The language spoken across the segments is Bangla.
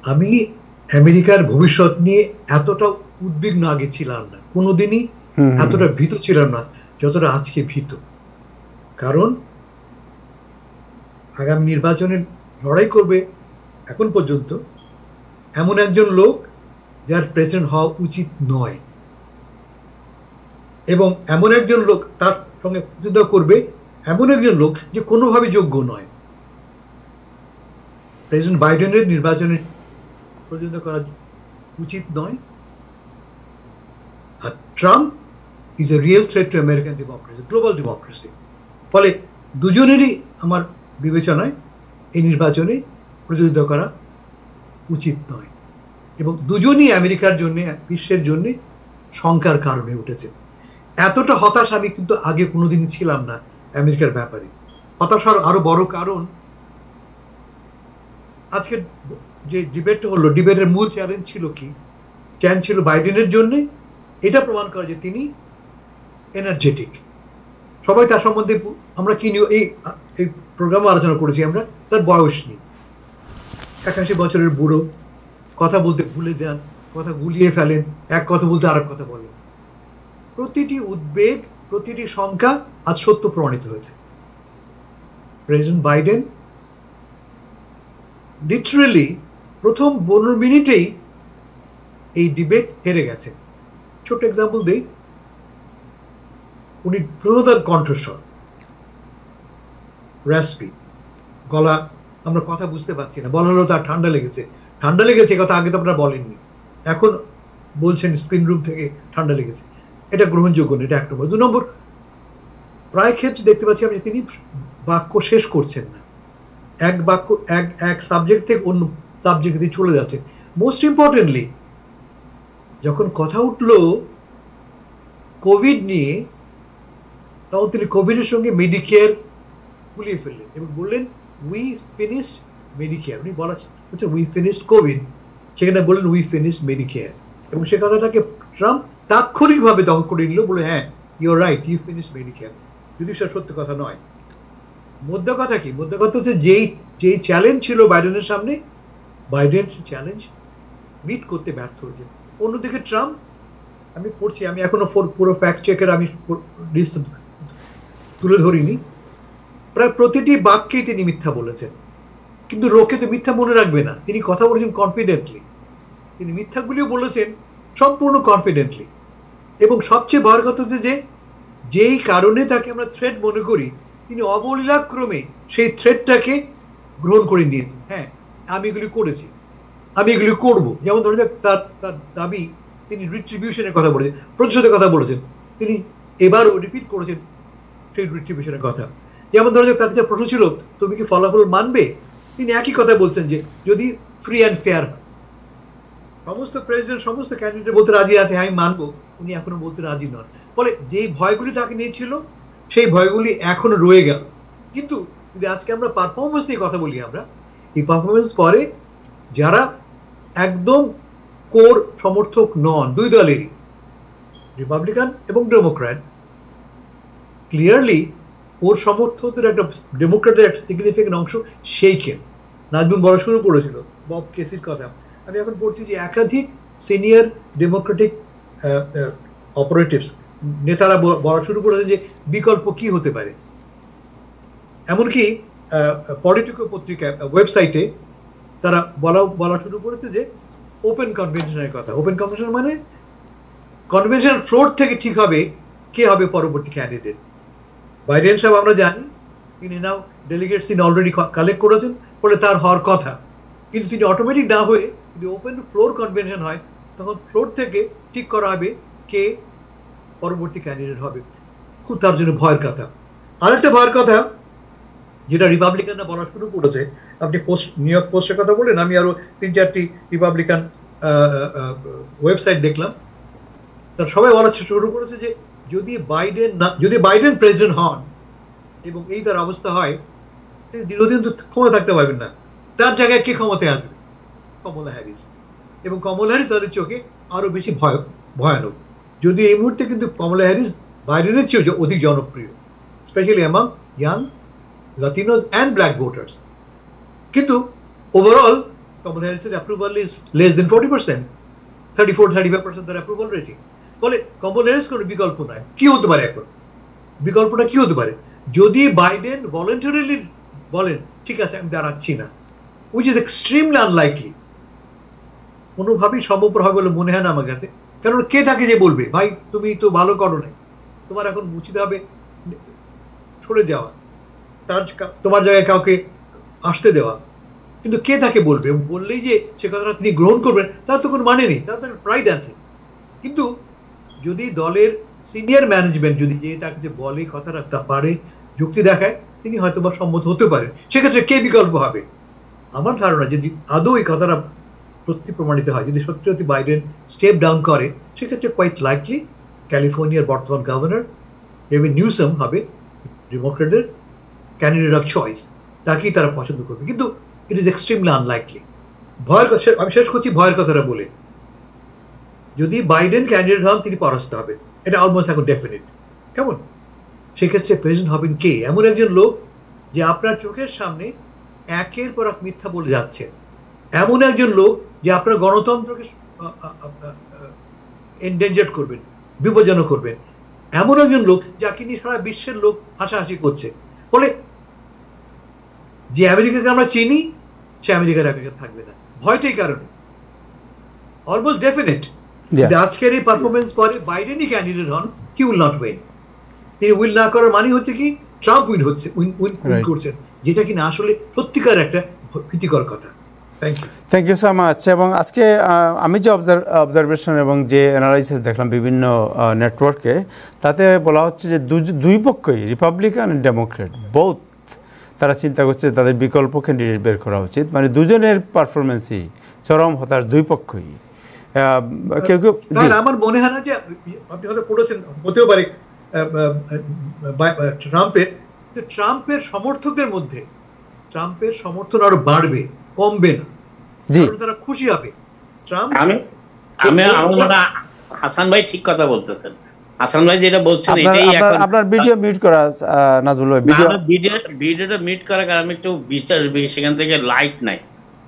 আমি আমেরিকার ভবিষ্যৎ নিয়ে এতটা উদ্বিগ্ন আগে ছিলাম না, কোনোদিনই এতটা ভীত ছিলাম না যতটা আজকে ভীত। কারণ আগামী নির্বাচনে লড়াই করবে এখন পর্যন্ত এমন একজন লোক যার প্রেসিডেন্ট হওয়া উচিত নয়, এবং এমন একজন লোক তার সঙ্গে প্রতিদ্বন্দ্বিতা করবে এমন একজন লোক যে কোনোভাবে যোগ্য নয়। প্রেসিডেন্ট বাইডেনের নির্বাচনে প্রতিদ্বন্দ্বিতা করা উচিত নয়, আর Trump is a real threat to American democracy, global democracy. ফলে দুজনেরই আমার বিবেচনায় এই নির্বাচনে প্রতিদ্বন্দ্বিতা করা উচিত নয়, এবং দুজনই আমেরিকার জন্য, বিশ্বের জন্য শঙ্কার কারণে উঠেছে। এতটা হতাশ আমি কিন্তু আগে কোনোদিনই ছিলাম না আমেরিকার ব্যাপারে। হতাশার আরো বড় কারণ, আজকে যে ডিবেটটা হলো, ডিবেটের মূল চ্যালেঞ্জ ছিল কি? চ্যালেঞ্জ ছিল বাইডেনের জন্য এটা প্রমাণ করা যে তিনি এনার্জেটিক। সবাই তার সম্বন্ধে, আমরা কি নিয়ে এই প্রোগ্রামে আলোচনা করেছি, আমরা তার বয়স নেই, 81 বছরের বুড়ো, কথা বলতে ভুলে যান, কথা গুলিয়ে ফেলেন, এক কথা বলতে আরেক কথা বলেন। প্রতিটি উদ্বেগ, প্রতিটি শঙ্কা আজ সত্য প্রমাণিত হয়েছে। প্রেসিডেন্ট বাইডেন লিটারেলি প্রথম 15 মিনিটেই এই ডিবেট হেরে গেছে। ছোট্ট এক্সাম্পল দেই, উনি প্রধান কণ্ঠস্বর, র্যাসপি গলা, আমরা কথা বুঝতে পারছি না, বলা হলো তার ঠান্ডা লেগেছে। ঠান্ডা লেগেছে কথা আগে তো আপনারা বলেননি, এখন বলছেন স্পিন রুম থেকে ঠান্ডা লেগেছে। এটা গ্রহণযোগ্য না, এটা 1 নম্বর। 2 নম্বর, প্রায় ক্ষেত্রে দেখতে পাচ্ছি আমি তিনি বাক্য শেষ করছেন না, এক বাক্য এক সাবজেক্ট থেকে অন্য সাবজেক্টে চলে যাচ্ছে। মোস্ট ইম্পর্টেন্টলি, যখন কথা উঠলো কোভিড নিয়ে, তখন তিনি কোভিডের সঙ্গে মেডিকেয়ার গুলিয়ে ফেললেন এবং বললেন উই ফিনিশড মেডিকেয়ার। উনি বলা হচ্ছে উই ফিনিশড কোভিড, সেখানে বললেন উই ফিনিশড মেডিকেয়ার, এবং সে কথাটাকে ট্রাম্প তাৎক্ষণিকভাবে দখল করে নিল, বলে হ্যাঁ you are right, you finished Medicare, যদি সেটা সত্যি কথা নয়। মধ্যে কথা কি? মধ্যে কথা হচ্ছে যেই চ্যালেঞ্জ ছিল বাইডেনের সামনে, বাইডেন চ্যালেঞ্জ মিট করতে ব্যর্থ হয়েছে। অন্যদিকে ট্রাম্প, আমি পড়ছি, আমি এখনো পুরো ফ্যাক্ট চেকের আমি লিস্ট তুলে ধরিনি, প্রায় প্রতিটি বাক্যেই তিনি মিথ্যা বলেছেন, কিন্তু লোকে তো মিথ্যা মনে রাখবে না। তিনি কথা বলেছেন কনফিডেন্টলি, তিনি মিথ্যাগুলিও বলেছেন সম্পূর্ণ কনফিডেন্টলি, এবং সবচেয়ে বড় কথা হচ্ছে যে যেই কারণে তাকে আমরা থ্রেট মনে করি, তিনি অবলীলাক্রমে সেই থ্রেটটাকে গ্রহণ করে নিয়েছেন। হ্যাঁ, আমি এগুলি করেছি, আমি এগুলি করব। যেমন ধরা যাক তার দাবি, তিনি রিট্রিবিউশনের কথা বলেছেন, প্রতিশোধের কথা বলেছেন, তিনি এবারও রিপিট করেছেন সেই রিট্রিবিউশনের কথা। যেমন ধরা যাক তার কাছে প্রশ্ন ছিল তুমি কি ফলাফল মানবে, তিনি একই কথা বলছেন যে যদি ফ্রি অ্যান্ড ফেয়ার। সমস্ত প্রেসিডেন্ট, সমস্ত ক্যান্ডিডেট বলতে রাজি আছে আমি মানবো, উনি এখনো বলতে রাজি নন। ফলে যেই ভয়গুলি তাকে নিয়েছিল সেই ভয়গুলি এখনো রয়ে গেল। কিন্তু যদি আজকে আমরা পারফরমেন্স নিয়ে কথা বলি, আমরা এই পারফরমেন্স পরে যারা একদম কোর সমর্থক নন দুই দলেরই, রিপাবলিকান এবং ডেমোক্র্যাট, ক্লিয়ারলি ওর সমর্থকদের একটা, ডেমোক্রেটের একটা সিগনিফিকেন্ট অংশ সেইকে নাজমুন বলা শুরু করেছিল, বব কেসির কথা। আমি এখন পড়ছি যে একাধিক সিনিয়র ডেমোক্রেটিক অপারেটিভস, নেতারা বলা শুরু করেছে যে বিকল্প কি হতে পারে। এমনকি পলিটিকো পত্রিকা ওয়েবসাইটে তারা বলা শুরু করেছে যে ওপেন কনভেনশনের কথা। ওপেন কনভেনশন মানে কনভেনশন ফ্লোর থেকে ঠিক হবে কে হবে পরবর্তী ক্যান্ডিডেট। বাইডেন সাহেব আমরা জানি তিনি নাও ডেলিগেটস তিনি অলরেডি কালেক্ট করেছেন, ফলে তার হওয়ার কথা, কিন্তু তিনি অটোমেটিক না হয়ে যদি ওপেন ফ্লোর কনভেনশন হয়, তখন ফ্লোর থেকে ঠিক করা হবে কে পরবর্তী ক্যান্ডিডেট হবে। খুব তার জন্য ভয়ের কথা। আরেকটা ভয়ের কথা যেটা রিপাবলিকানরা বলা শুরু করেছে, আপনি নিউ ইয়র্ক পোস্টের কথা বললেন, আমি আরো 3-4টি রিপাবলিকান ওয়েবসাইট দেখলাম, তার সবাই বলা শুরু করেছে যে যদি বাইডেন প্রেসিডেন্ট হন এবং এই তার অবস্থা হয়, তিনি দীর্ঘদিন তো ক্ষমতা থাকতে পারবেন না, তার জায়গায় কে ক্ষমতায় আসবে? কমলা হ্যারিস। এবং কমলা হ্যারিস তাদের চোখে আরো বেশি ভয়ানক। যদি এই মুহূর্তে কিন্তু কমলা হ্যারিস বাইডেনের চেয়ে অধিক জনপ্রিয়, specially among young Latinos and black voters. কিন্তু overall Kamala Harris's approval is less than 40%, 34-35% their approval rating. বলে কমলা হ্যারিস কোনো বিকল্প নাই। কি হতে পারে এখন? বিকল্পটা কি হতে পারে? যদি বাইডেন ভলান্টারিলি বলেন ঠিক আছে আমি দাঁড়াচ্ছি না, which is extremely unlikely, কোনোভাবেই সম্ভবপর হবে বলে মনে হয় না আমার কাছে। কারণ কে তাকে যে বলবে ভাই তুমি তো ভালো করো নাই, তোমার এখন উচিত হবে সরে যাওয়া, তোমার জায়গায় কাউকে আসতে দেওয়া, কিন্তু কে তাকে বলবে? বললেই যে সে কথাটা তিনি গ্রহণ করবেন তার তো কোনো মানে নেই, তার তো প্রাইড আছে। কিন্তু যদি দলের সিনিয়র ম্যানেজমেন্ট যদি যে তাকে যে বলে কথাটা পারে যুক্তি দেখায়, তিনি হয়তো বা সম্মত হতে পারেন, সেক্ষেত্রে কে বিকল্প হবে? আমার ধারণা যদি আদৌ এই কথাটা সত্যি প্রমাণিত হয়, যদি সত্যি সত্যি বাইডেন স্টেপ ডাউন করে, সেক্ষেত্রে কোয়াইট লাইকলি ক্যালিফোর্নিয়ার বর্তমান গভর্নর ডেভিড নিউসাম হবে ডেমোক্রেটের ক্যান্ডিডেট অফ চয়েস, তাকেই তারা পছন্দ করবে। কিন্তু ইট ইজ এক্সট্রিমলি আনলাইকলি। আমি শেষ করছি ভয়ের কথাটা বলে, যদি বাইডেন ক্যান্ডিডেট হন তিনি পরাস্ত হবেন, এটা অলমোস্ট এখন ডেফিনিট। কেমন? সেক্ষেত্রে প্রেসিডেন্ট হবেন কে? এমন একজন লোক যে আপনার চোখের সামনে একের পর এক মিথ্যা বলে যাচ্ছে, এমন একজন লোক যে আপনার গণতন্ত্রকে এন্ডেঞ্জার্ড করবেন, বিপজ্জনক করবেন, এমন একজন লোক যাকে নিয়ে সারা বিশ্বের লোক হাসাহাসি করছে। ফলে যে আমেরিকাকে আমরা চিনি সে আমেরিকার আমেরিকা থাকবে না, ভয়টাই কারণে অলমোস্ট ডেফিনেট। আজকের এই পারফরমেন্স পরে বাইডেনই ক্যান্ডিডেট হন, হি উইল নট উইন। তিনি উইল না করার মানে হচ্ছে কি ট্রাম্প উইন হচ্ছে, উইন করছেন, যেটা কিনা আসলে সত্যিকার একটা ভীতিকর কথা। Thank you so much. এবং আজকে আমি যে অবজারভেশন এবং যে অ্যানালাইসিস দেখলাম বিভিন্ন নেটওয়ার্কে, তাতে বলা হচ্ছে যে দুই পক্ষই রিপাবলিকান অ্যান্ড ডেমোক্রেট বোথ তারা চিন্তা করছে তাদের বিকল্প ক্যান্ডিডেট বের করা উচিত। মানে দুজনের পারফরমেন্সই চরম হতাশ, দুই পক্ষই। কেউ কেউ আমার মনে হয় না যে আপনি হয়তো পড়েছেন, হতেও পারে ট্রাম্পের সমর্থকদের মধ্যে ট্রাম্পের সমর্থন আরো বাড়বে, কমবে না, তারা খুশি হবে। হাসান ভাই ঠিক কথা বলতেছেন। হাসান ভাই যেটা বলছেন এটাই আপনার ভিডিও মিউট করা নাজমুল ভাই, ভিডিওটা মিউট করার কারণে একটু বিশ্বাস সেখান থেকে লাইট নাই।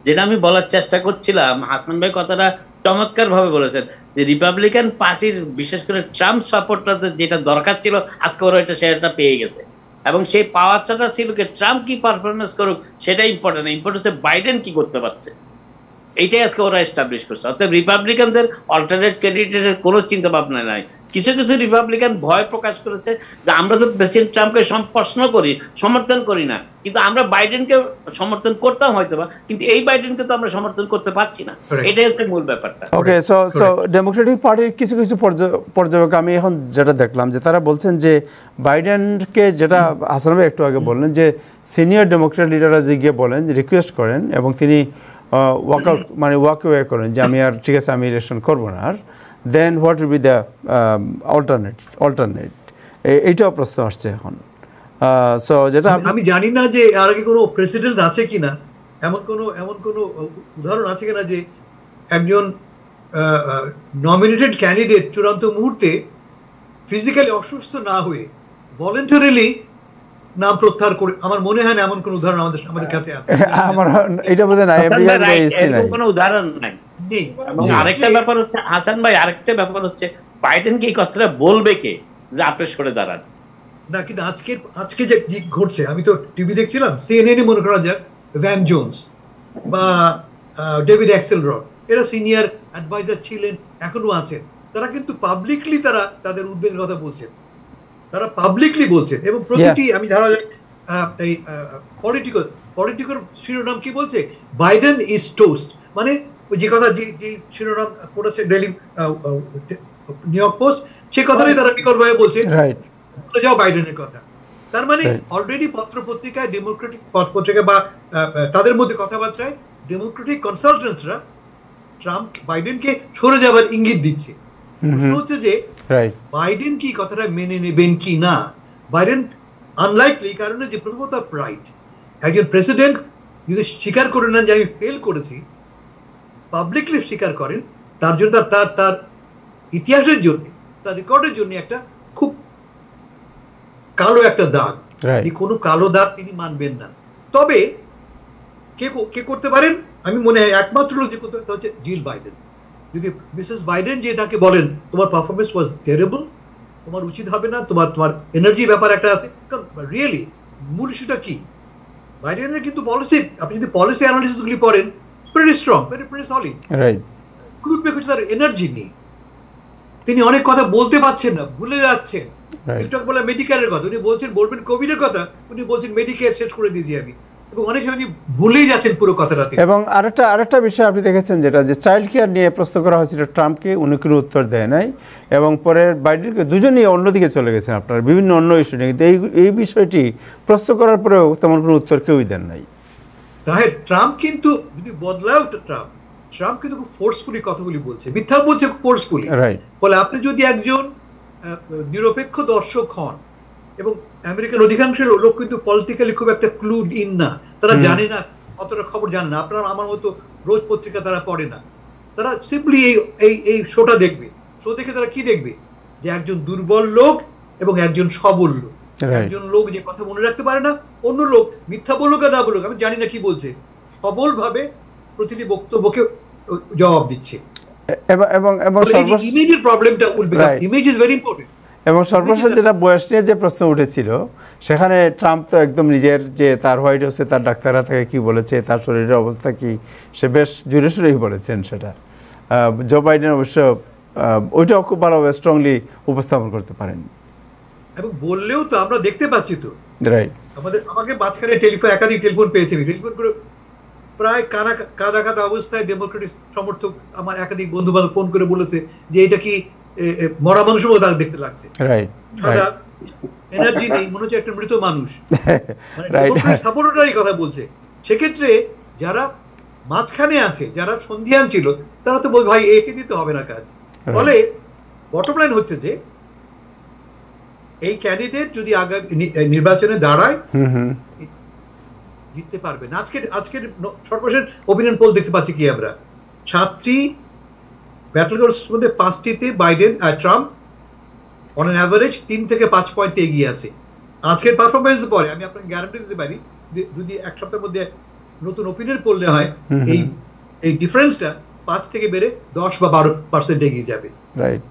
যেটা আমি বলার চেষ্টা করছিলাম, হাসান ভাই কথাটা চমৎকার ভাবে বলেছেন যে রিপাবলিকান পার্টির বিশেষ করে ট্রাম্প সাপোর্টারদের যেটা দরকার ছিল আজকে ওরা সেটা পেয়ে গেছে। এবং সেই পাওয়ারটা ছিল কি ট্রাম্প কি পারফরমেন্স করুক সেটা ইম্পর্টেন্ট, ইম্পর্টেন্ট হচ্ছে বাইডেন কি করতে পারছে, এইটাই আজকে ওরা এস্টাবলিশ করছে। অর্থাৎ রিপাবলিকানদের অল্টারনেট ক্যান্ডিডেটের কোনো চিন্তা ভাবনা নাই। কিছু কিছু রিপাবলিকান ভয় প্রকাশ করেছে যে আমরা তো প্রেসিডেন্ট ট্রাম্পকে প্রশ্ন করি, সমর্থন করি না, কিন্তু আমরা বাইডেনকে সমর্থন করতাম হয়তো বা, কিন্তু এই বাইডেনকে তো আমরা সমর্থন করতে পারছি না, এটাই হচ্ছে মূল ব্যাপারটা। ওকে, সো ডেমোক্রেটিক পার্টির কিছু কিছু পর্যবেক্ষক আমি এখন যেটা দেখলাম যে তারা বলছেন যে বাইডেনকে, যেটা হাসান ভাই একটু আগে বললেন, যে সিনিয়র ডেমোক্রেট লিডাররা যে গিয়ে বলেন, রিকোয়েস্ট করেন এবং তিনি ওয়াকআউট মানে ওয়াক ওয়ে করেন যে আমি আর ঠিক আছে আমি ইলেকশন করবো না আর, then what will be the alternate, এইটাও প্রশ্ন আসছে এখন। সো যেটা আমি জানি না যে আর আগে কোনো প্রেসিডেন্ট আছে কিনা, এমন কোনো উদাহরণ আছে কিনা যে একজন নমিনেটেড ক্যান্ডিডেট চূড়ান্ত মুহূর্তে ফিজিক্যালি অসুস্থ না হয়ে ভলেন্টারিলি নাম প্রত্যাহার করে। আমার মনে হয় না এমন কোন উদাহরণ আমাদের কাছে আছে। আমার এটা বোধহয় নাই, কোনো উদাহরণ নাই। আরেকটা ব্যাপার হচ্ছে হাসান ভাই, আরেকটা ব্যাপার হচ্ছে বাইডেন কি এই কথাটা বলবে কে যে আপনি সরে দাঁড়ান না। কিন্তু আজকে যে ঘটছে, আমি তো টিভি দেখছিলাম, সিএনএনই মনে করা যাক, ভ্যান জোনস বা ডেভিড অ্যাক্সেলরড, এরা সিনিয়র অ্যাডভাইজার ছিলেন, এখনো আছেন, তারা কিন্তু পাবলিকলি তারা তাদের উদ্বেগের কথা বলছেন, তারা পাবলিকলি বলছেন। এবং প্রতিটি আমি ধরা যাক এই পলিটিক্যাল শিরোনাম কি বলছে, বাইডেন ইজ টোস্ট, মানে যে কথা যে শিরোনাম পড়েছে ডেইলি নিউ ইয়র্ক পোস্ট, সেই কথাটাই তারা বিকল্পভাবে বলছে, বলে যাও বাইডেনের কথা। তার মানে অলরেডি পত্রপত্রিকায় ডেমোক্রেটিক পত্রিকা বা তাদের মধ্যে কথাবার্তায় ডেমোক্রেটিক কনসালটেন্টসরা ট্রাম্প বাইডেনকে সরে যাবার ইঙ্গিত দিচ্ছে। প্রশ্ন হচ্ছে যে বাইডেন কি কথাটা মেনে নেবেন কি না। বাইডেন আনলাইকলি, কারণে যে প্রথমত প্রাইড, একজন প্রেসিডেন্ট যদি স্বীকার করে নেন যে আমি ফেল করেছি, পাবলিকলি স্বীকার করেন, তার জন্য তার ইতিহাসের জন্য, তার রেকর্ডের জন্য একটা খুব কালো একটা দাগ, কোনো কালো দাগ তিনি মানবেন না। তবে কে করতে পারেন, আমি মনে হয় একমাত্র লোক যে করতে হচ্ছে জিল বাইডেন। যদি মিসেস বাইডেন যে তাকে বলেন তোমার পারফরমেন্স ওয়াজ টেরেবল, তোমার উচিত হবে না, তোমার এনার্জি ব্যাপার একটা আছে, কারণ রিয়েলি মূল ইস্যুটা কি বাইডেনের কিন্তু পলিসি, আপনি যদি পলিসি অ্যানালিসিস গুলি পড়েন pretty strong, pretty solid, right, তার এনার্জি নেই, তিনি অনেক কথা বলতে পারছেন না, ভুলে যাচ্ছেন। একটু বলে মেডিকেয়ারের কথা উনি বলছেন, বলবেন কোভিডের কথা, উনি বলছেন মেডিকেয়ার শেষ করে দিয়েছি আমি, এবং অনেক সময় ভুলেই যাচ্ছেন পুরো কথাটা। এবং আরেকটা বিষয় আপনি দেখেছেন যেটা যে চাইল্ড কেয়ার নিয়ে প্রশ্ন করা হয়েছিল ট্রাম্পকে, উনি কোনো উত্তর দেয় নাই, এবং পরে বাইডেনকে দুজনেই অন্যদিকে চলে গেছেন আপনার বিভিন্ন অন্য ইস্যু নিয়ে, কিন্তু এই বিষয়টি প্রশ্ন করার পরেও তেমন কোনো উত্তর কেউই দেন নাই। তাই ট্রাম্প কিন্তু যদি বদলাও, ট্রাম্প কিন্তু খুব ফোর্সফুলি কথাগুলি বলছে, মিথ্যা বলছে খুব ফোর্সফুলি। ফলে আপনি যদি একজন নিরপেক্ষ দর্শক হন, এবং আমেরিকার অধিকাংশ লোক কিন্তু পলিটিক্যালি খুব একটা ক্লুড ইন না, তারা জানে না, অতটা খবর জানে না, আপনার আমার মতো রোজ পত্রিকা তারা পড়ে না, তারা সিম্পলি এই শোটা দেখবে, শো দেখে তারা কি দেখবে যে একজন দুর্বল লোক এবং একজন সবল লোক, একজন লোক যে কথা মনে রাখতে পারে না, অন্য লোক মিথ্যা বলুক আর না বলুক আমি জানি না কি বলছে, সবল ভাবে প্রতিটি বক্তব্যকে জবাব দিচ্ছে। ইমেজের প্রবলেমটা উঠবে, ইমেজ ইজ ভেরি ইম্পর্টেন্ট। এবং সর্বশেষ যেটা বয়স নিয়ে যে প্রশ্ন উঠেছিল, সেখানে ট্রাম্প তো একদম নিজের যে তার হোয়াইট হাউসে তার ডাক্তাররা তাকে কী বলেছে, তার শরীরের অবস্থা কি, সে বেশ জোরে সোরেই বলেছেন সেটা। জো বাইডেন অবশ্য ওইটাও খুব ভালোভাবে স্ট্রংলি উপস্থাপন করতে পারেন, এবং বললেও তো আমরা দেখতে পাচ্ছি তো, রাইট। আমাকে মাঝখানে একাধিক টেলিফোন পেয়েছি, টেলিফোন করে প্রায় কাদা অবস্থায় ডেমোক্রেটিক সমর্থক আমার একাধিক বন্ধু বান্ধব ফোন করে বলেছে যে এটা কি মরা মানুষ দেখতে লাগছে, সাদা এনার্জি নেই, মনে হচ্ছে একটা মৃত মানুষ, সাপোর্টারই কথা বলছে। সেক্ষেত্রে যারা মাঝখানে আছে, যারা সন্ধিয়ান ছিল, তারা তো বল ভাই একে দিতে হবে না কাজ। ফলে বটম লাইন হচ্ছে যে এই ক্যান্ডিডেট যদি আগামী নির্বাচনে দাঁড়ায় জিততে পারবে না। আজকের সর্বশেষ ওপিনিয়ন পোল দেখতে পাচ্ছি কি আমরা 7টি ব্যাটল গ্রাউন্ডস মধ্যে 5টিতে বাইডেন আর ট্রাম্প অন অ্যান অ্যাভারেজ 3 থেকে 5 পয়েন্ট এগিয়ে আছে। আজকের পারফরমেন্স পরে আমি আপনাকে গ্যারান্টি দিতে পারি যদি এক সপ্তাহের মধ্যে নতুন ওপিনিয়ন পোল নেওয়া হয়, এই ডিফারেন্সটা 5 থেকে বেড়ে 10 বা 12% এগিয়ে যাবে। রাইট।